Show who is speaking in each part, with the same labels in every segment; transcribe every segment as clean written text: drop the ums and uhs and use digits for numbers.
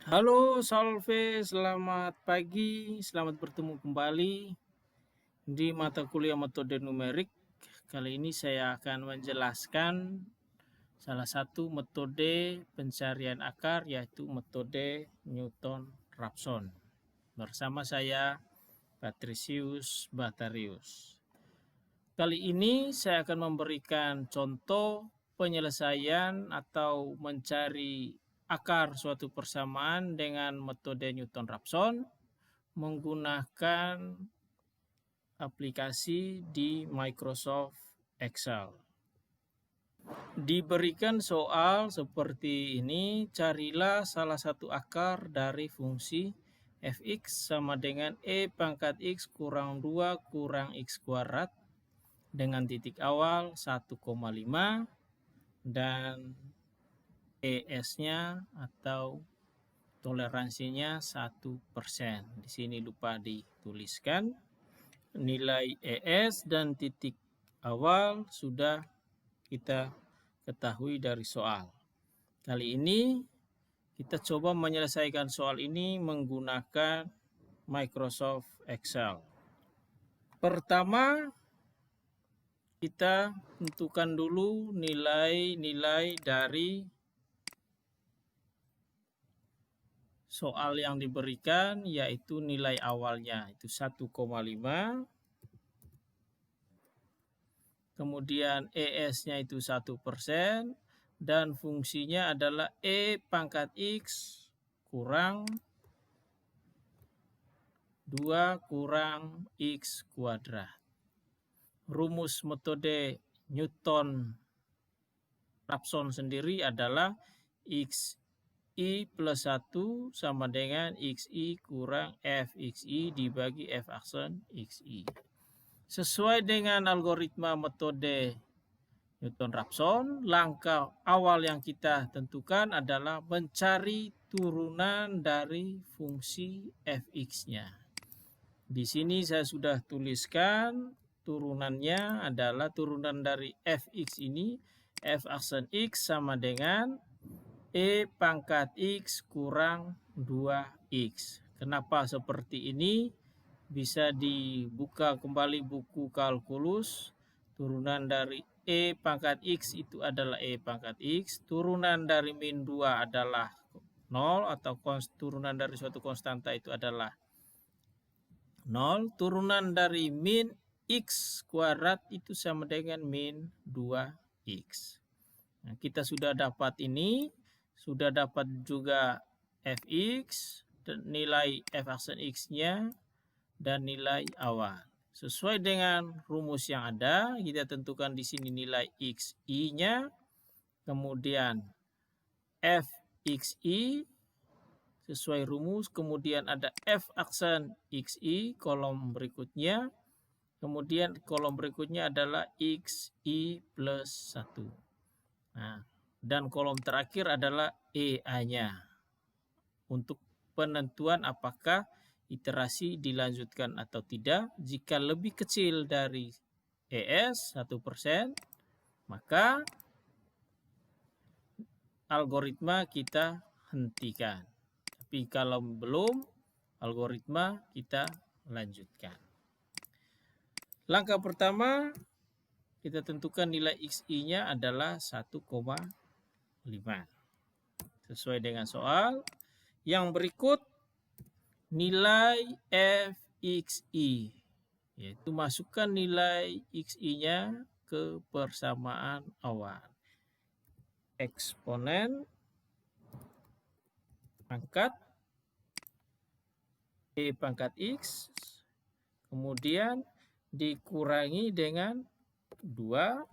Speaker 1: Halo Solve, selamat pagi, selamat bertemu kembali di mata kuliah metode numerik. Kali ini saya akan menjelaskan salah satu metode pencarian akar, yaitu metode Newton-Raphson. Bersama saya Patricius Batarius. Kali ini saya akan memberikan contoh penyelesaian atau mencari akar suatu persamaan dengan metode Newton-Raphson menggunakan aplikasi di Microsoft Excel. Diberikan soal seperti ini, carilah salah satu akar dari fungsi fx sama dengan e pangkat x kurang 2 kurang x kuadrat dengan titik awal 1,5 dan ES-nya atau toleransinya 1%. Di sini lupa dituliskan. Nilai ES dan titik awal sudah kita ketahui dari soal. Kali ini kita coba menyelesaikan soal ini menggunakan Microsoft Excel. Pertama, kita tentukan dulu nilai-nilai dari soal yang diberikan, yaitu nilai awalnya itu 1,5, kemudian ES-nya itu 1%, dan fungsinya adalah E pangkat X kurang 2 kurang X kuadrat. Rumus metode Newton-Raphson sendiri adalah XI plus 1 sama dengan XI kurang FXI dibagi F aksen XI. Sesuai dengan algoritma metode Newton-Raphson, langkah awal yang kita tentukan adalah mencari turunan dari fungsi fx-nya. Di sini saya sudah tuliskan turunannya adalah turunan dari fx ini, f aksen x sama dengan e pangkat x kurang 2x. Kenapa seperti ini? Bisa dibuka kembali buku kalkulus. Turunan dari e pangkat x itu adalah e pangkat x. Turunan dari min 2 adalah 0 atau turunan dari suatu konstanta itu adalah 0. Turunan dari min x kuadrat itu sama dengan min 2x. Nah, kita sudah dapat ini. Sudah dapat juga fx, nilai f aksen x-nya, dan nilai awal. Sesuai dengan rumus yang ada, kita tentukan di sini nilai xi-nya, kemudian fxi sesuai rumus, kemudian ada f aksen xi kolom berikutnya, kemudian kolom berikutnya adalah xi plus 1. Nah, dan kolom terakhir adalah EA-nya untuk penentuan apakah iterasi dilanjutkan atau tidak. Jika lebih kecil dari ES 1%, maka algoritma kita hentikan. Tapi kalau belum, algoritma kita lanjutkan. Langkah pertama, kita tentukan nilai xi-nya adalah 1,5. Sesuai dengan soal. Yang berikut nilai fxi, yaitu masukkan nilai xi-nya ke persamaan awal. Eksponen pangkat e pangkat x, kemudian dikurangi dengan 2,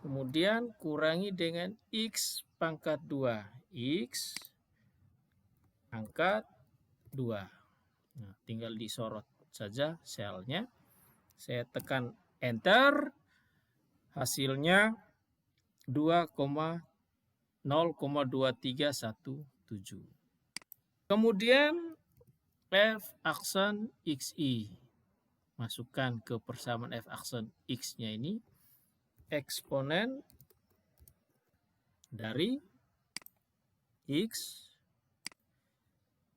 Speaker 1: kemudian kurangi dengan x pangkat 2, x pangkat 2. Nah, tinggal disorot saja selnya. Saya tekan enter. Hasilnya 2,0,2317. Kemudian f aksen xi. Masukkan ke persamaan f aksen x-nya ini. Eksponen dari x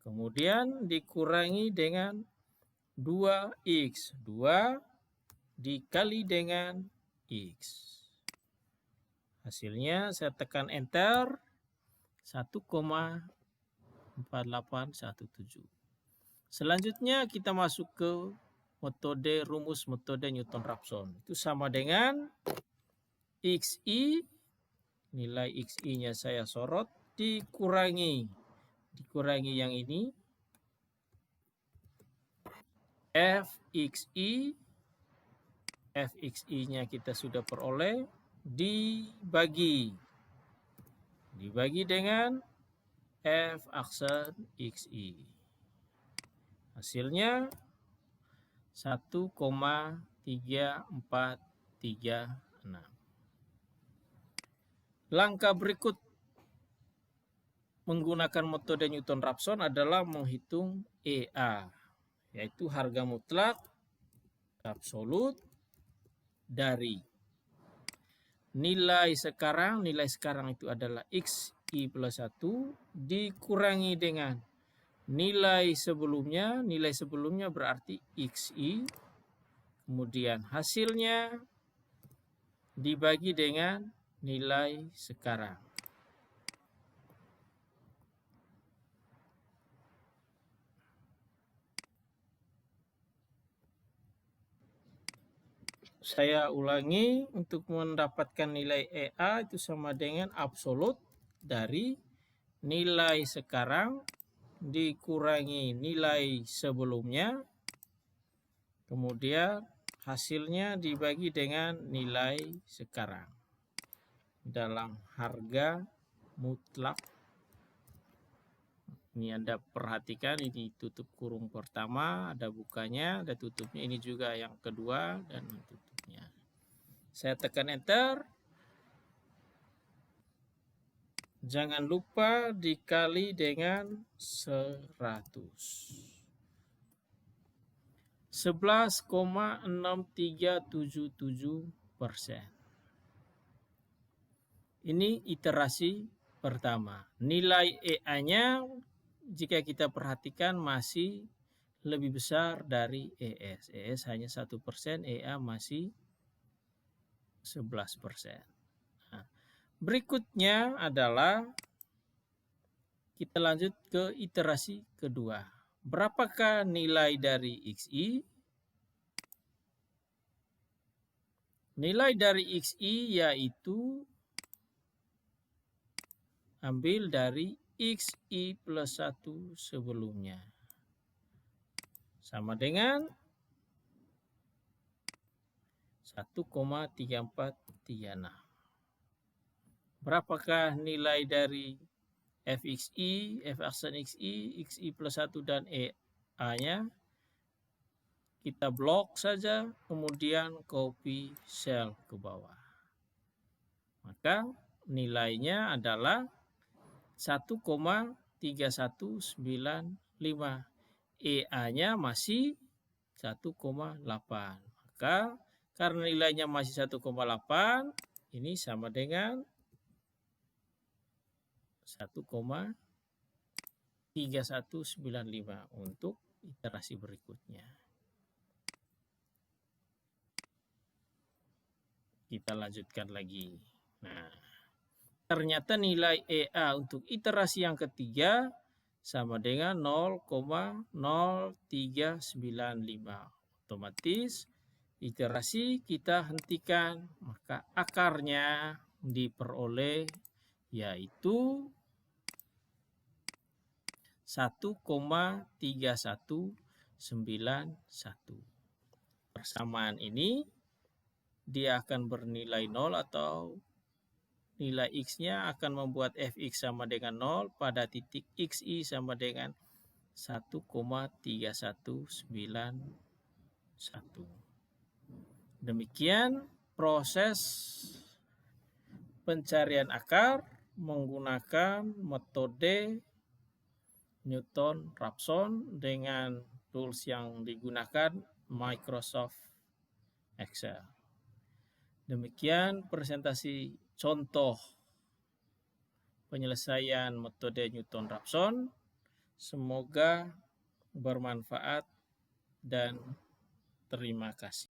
Speaker 1: Kemudian dikurangi dengan 2x. 2 dikali dengan x. Hasilnya saya tekan enter, 1,4817. Selanjutnya kita masuk ke rumus metode Newton-Raphson. Itu sama dengan XI, nilai XI-nya saya sorot, dikurangi yang ini, Fxi-nya kita sudah peroleh, dibagi dengan F aksen XI. Hasilnya 1,3436. Langkah berikut menggunakan metode Newton-Raphson adalah menghitung EA, yaitu harga mutlak absolut dari nilai sekarang itu adalah XI plus 1 dikurangi dengan nilai sebelumnya berarti XI, kemudian hasilnya dibagi dengan nilai sekarang. Saya ulangi, untuk mendapatkan nilai EA itu sama dengan absolut dari nilai sekarang dikurangi nilai sebelumnya, kemudian hasilnya dibagi dengan nilai sekarang dalam harga mutlak. Ini Anda perhatikan, ini tutup kurung pertama, ada bukanya, ada tutupnya, ini juga yang kedua dan tutupnya. Saya tekan enter. Jangan lupa dikali dengan 100. 11,6377%. Ini iterasi pertama. Nilai EA-nya jika kita perhatikan masih lebih besar dari ES. ES hanya 1%, EA masih 11%. Nah, berikutnya adalah kita lanjut ke iterasi kedua. Berapakah nilai dari XI? Nilai dari XI yaitu ambil dari XI plus 1 sebelumnya. Sama dengan 1,3436. Berapakah nilai dari Fxi, F aksen XI, XI plus 1 dan EA-nya? Kita blok saja, kemudian copy cell ke bawah. Maka nilainya adalah 1,3195. EA-nya masih 1,8. Maka karena nilainya masih 1,8, ini sama dengan 1,3195 untuk iterasi berikutnya. Kita lanjutkan lagi. Nah, ternyata nilai EA untuk iterasi yang ketiga sama dengan 0,0395. Otomatis iterasi kita hentikan, maka akarnya diperoleh yaitu 1,3191. Persamaan ini dia akan bernilai 0 atau nilai X-nya akan membuat Fx sama dengan 0 pada titik Xi sama dengan 1,3191. Demikian proses pencarian akar menggunakan metode Newton-Raphson dengan tools yang digunakan Microsoft Excel. Demikian presentasi contoh penyelesaian metode Newton-Raphson. Semoga bermanfaat dan terima kasih.